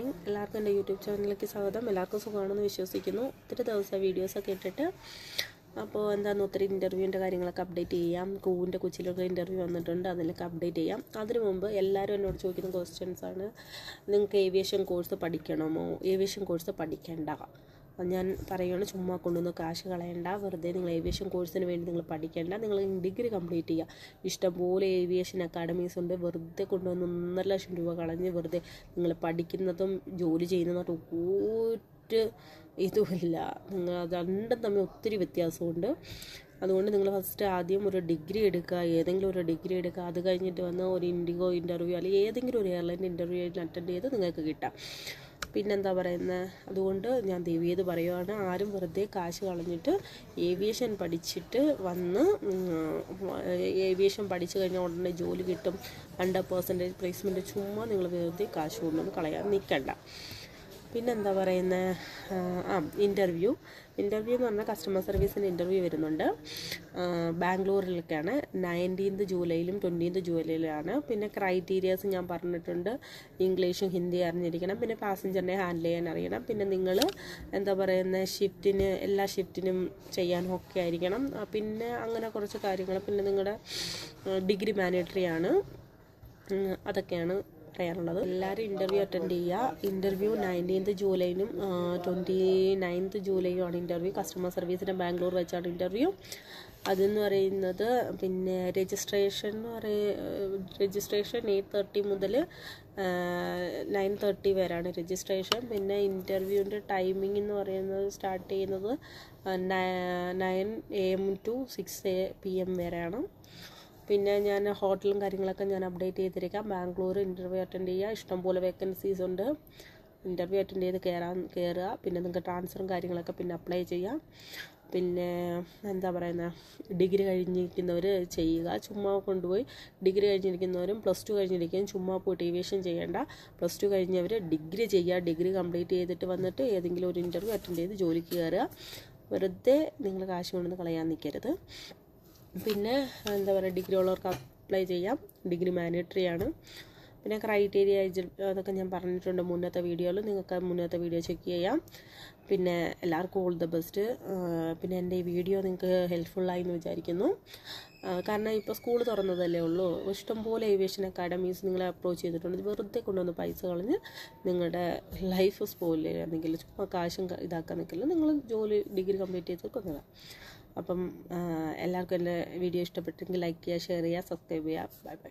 Morning. എല്ലാവർക്കും എൻ്റെ YouTube ചാനലിലേക്ക് സ്വാഗതം. എല്ലാവർക്കും സുഖമാണെന്ന് വിശ്വസിക്കുന്നു. ഒത്തിരി ദിവസം വീഡിയോസൊക്കെ ഇട്ടിട്ട് അപ്പോൾ എന്താണെന്ന് ഒത്തിരി ഇൻ്റർവ്യൂവിൻ്റെ കാര്യങ്ങളൊക്കെ അപ്ഡേറ്റ് ചെയ്യാം. കൂവിൻ്റെ കൊച്ചിയിലൊക്കെ ഇൻ്റർവ്യൂ വന്നിട്ടുണ്ട്, അതിലൊക്കെ അപ്ഡേറ്റ് ചെയ്യാം. അതിനു മുമ്പ് എല്ലാവരും എന്നോട് ചോദിക്കുന്ന ക്വസ്റ്റ്യൻസാണ്, നിങ്ങൾക്ക് ഏവിയേഷൻ കോഴ്സ് പഠിക്കണമോ, ഏവിയേഷൻ കോഴ്സ് പഠിക്കേണ്ട. ഞാൻ പറയുകയാണ്, ചുമ്മാ കൊണ്ടുവന്ന് കാശ് കളയണ്ട, വെറുതെ നിങ്ങൾ ഏവിയേഷൻ കോഴ്സിന് വേണ്ടി നിങ്ങൾ പഠിക്കേണ്ട, നിങ്ങൾ ഡിഗ്രി കംപ്ലീറ്റ് ചെയ്യുക. ഇഷ്ടംപോലെ ഏവിയേഷൻ അക്കാഡമീസ് ഉണ്ട്. വെറുതെ കൊണ്ടുവന്ന് 1.5 ലക്ഷം രൂപ കളഞ്ഞ് വെറുതെ നിങ്ങൾ പഠിക്കുന്നതും ജോലി ചെയ്യുന്നതും ഒരു ഇതുമില്ല. നിങ്ങൾ രണ്ടും തമ്മിൽ ഒത്തിരി വ്യത്യാസമുണ്ട്. അതുകൊണ്ട് നിങ്ങൾ ഫസ്റ്റ് ആദ്യം ഒരു ഡിഗ്രി എടുക്കുക, ഏതെങ്കിലും ഒരു ഡിഗ്രി എടുക്കുക. അത് കഴിഞ്ഞിട്ട് വന്ന് ഒരു ഇൻഡിഗോ ഇൻ്റർവ്യൂ അല്ലെങ്കിൽ ഏതെങ്കിലും ഒരു എയർലൈൻ ഇൻ്റർവ്യൂ അറ്റൻഡ് ചെയ്ത് നിങ്ങൾക്ക് കിട്ടാം. പിന്നെന്താ പറയുന്നത്, അതുകൊണ്ട് ഞാൻ ദയവേത് പറയുവാണ്, ആരും വെറുതെ കാശ് കളഞ്ഞിട്ട് ഏവിയേഷൻ പഠിച്ചിട്ട് വന്ന് ഏവിയേഷൻ പഠിച്ചു കഴിഞ്ഞാൽ ഉടനെ ജോലി കിട്ടും, 100% പ്ലേസ്മെൻറ്റ്, ചുമ്മാ നിങ്ങൾ വെറുതെ കാശ് കൊണ്ടൊന്നും കളയാൻ നിൽക്കണ്ട. പിന്നെന്താ പറയുന്നത്, ഇൻ്റർവ്യൂ എന്ന് പറഞ്ഞാൽ കസ്റ്റമർ സർവീസിൻ്റെ ഇൻ്റർവ്യൂ വരുന്നുണ്ട്. ബാംഗ്ലൂരിലൊക്കെയാണ്. 19th ജൂലൈയിലും 20th ജൂലൈയിലാണ്. പിന്നെ ക്രൈറ്റീരിയാസ് ഞാൻ പറഞ്ഞിട്ടുണ്ട്. ഇംഗ്ലീഷും ഹിന്ദി അറിഞ്ഞിരിക്കണം, പിന്നെ പാസഞ്ചറിനെ ഹാൻഡിൽ ചെയ്യാൻ അറിയണം, പിന്നെ നിങ്ങൾ എന്താ പറയുന്നത് എല്ലാ ഷിഫ്റ്റിനും ചെയ്യാനും ഒക്കെ ആയിരിക്കണം. പിന്നെ അങ്ങനെ കുറച്ച് കാര്യങ്ങൾ. പിന്നെ നിങ്ങളുടെ ഡിഗ്രി മാൻഡേറ്ററി ആണ്. അതൊക്കെയാണ് പറയാനുള്ളത്. എല്ലാവരും ഇൻ്റർവ്യൂ അറ്റൻഡ് ചെയ്യുക. ഇൻ്റർവ്യൂ 19th ജൂലൈനും 29th ജൂലൈയും ആണ് ഇൻ്റർവ്യൂ. കസ്റ്റമർ സർവീസിൻ്റെ ബാംഗ്ലൂർ വെച്ചാണ് ഇൻ്റർവ്യൂ. അതെന്ന് പറയുന്നത് പിന്നെ രജിസ്ട്രേഷൻ 8:30 മുതൽ 9:30 വരെയാണ് രജിസ്ട്രേഷൻ. പിന്നെ ഇൻ്റർവ്യൂവിൻ്റെ ടൈമിംഗ് എന്ന് പറയുന്നത് സ്റ്റാർട്ട് ചെയ്യുന്നത് 9 AM to 6 PM വരെയാണ്. പിന്നെ ഞാൻ ഹോട്ടലും കാര്യങ്ങളൊക്കെ ഞാൻ അപ്ഡേറ്റ് ചെയ്തിരിക്കാം. ബാംഗ്ലൂർ ഇൻ്റർവ്യൂ അറ്റൻഡ് ചെയ്യുക. ഇഷ്ടംപോലെ വേക്കൻസീസ് ഉണ്ട്. ഇൻ്റർവ്യൂ അറ്റൻഡ് ചെയ്ത് കയറുക. പിന്നെ നിങ്ങൾക്ക് ട്രാൻസ്ഫറും കാര്യങ്ങളൊക്കെ പിന്നെ അപ്ലൈ ചെയ്യാം. പിന്നെ എന്താ പറയുന്നത്, ഡിഗ്രി കഴിഞ്ഞിരിക്കുന്നവർ ചെയ്യുക. ചുമ്മാ കൊണ്ടുപോയി ഡിഗ്രി കഴിഞ്ഞിരിക്കുന്നവരും +2 കഴിഞ്ഞിരിക്കുകയും ചുമ്മാ പോയിട്ട് ഏവിയേഷൻ ചെയ്യേണ്ട. +2 കഴിഞ്ഞവർ ഡിഗ്രി ചെയ്യുക. ഡിഗ്രി കംപ്ലീറ്റ് ചെയ്തിട്ട് വന്നിട്ട് ഏതെങ്കിലും ഒരു ഇൻ്റർവ്യൂ അറ്റൻഡ് ചെയ്ത് ജോലിക്ക് കയറുക. വെറുതെ നിങ്ങൾ കാശ് കൊണ്ടുവന്ന് കളയാൻ നിൽക്കരുത്. പിന്നെ എന്താ പറയുക, ഡിഗ്രി ഉള്ളവർക്ക് അപ്ലൈ ചെയ്യാം. ഡിഗ്രി മാൻഡേറ്ററി ആണ്. പിന്നെ ക്രൈറ്റീരിയ അതൊക്കെ ഞാൻ പറഞ്ഞിട്ടുണ്ട് മുന്നത്തെ വീഡിയോയിൽ. നിങ്ങൾക്ക് മുന്നത്തെ വീഡിയോ ചെക്ക് ചെയ്യാം. പിന്നെ എല്ലാവർക്കും ഓൾ ദ ബെസ്റ്റ്. പിന്നെ എൻ്റെ ഈ വീഡിയോ നിങ്ങൾക്ക് ഹെൽപ്ഫുള്ളായി എന്ന് വിചാരിക്കുന്നു. കാരണം ഇപ്പോൾ സ്കൂൾ തുറന്നതല്ലേ ഉള്ളൂ. ഇഷ്ടംപോലെ ഏവിയേഷൻ അക്കാഡമീസ് നിങ്ങളെ അപ്രോച്ച് ചെയ്തിട്ടുണ്ട്. വെറുതെ കൊണ്ടുവന്ന് പൈസ കളഞ്ഞ് നിങ്ങളുടെ ലൈഫ് സ്പോയിൽ ചെയ്യാന്നെങ്കിൽ, ചുമ്മാ കാശും ഇതാക്കാൻ നിൽക്കില്ല. നിങ്ങൾ ഡിഗ്രി കംപ്ലീറ്റ് ചെയ്ത് കൊണ്ടുവരാം. അപ്പം എല്ലാവർക്കും എൻ്റെ വീഡിയോ ഇഷ്ടപ്പെട്ടെങ്കിൽ ലൈക്ക് ചെയ്യുക, ഷെയർ ചെയ്യുക, സബ്സ്ക്രൈബ് ചെയ്യുക. Bye bye.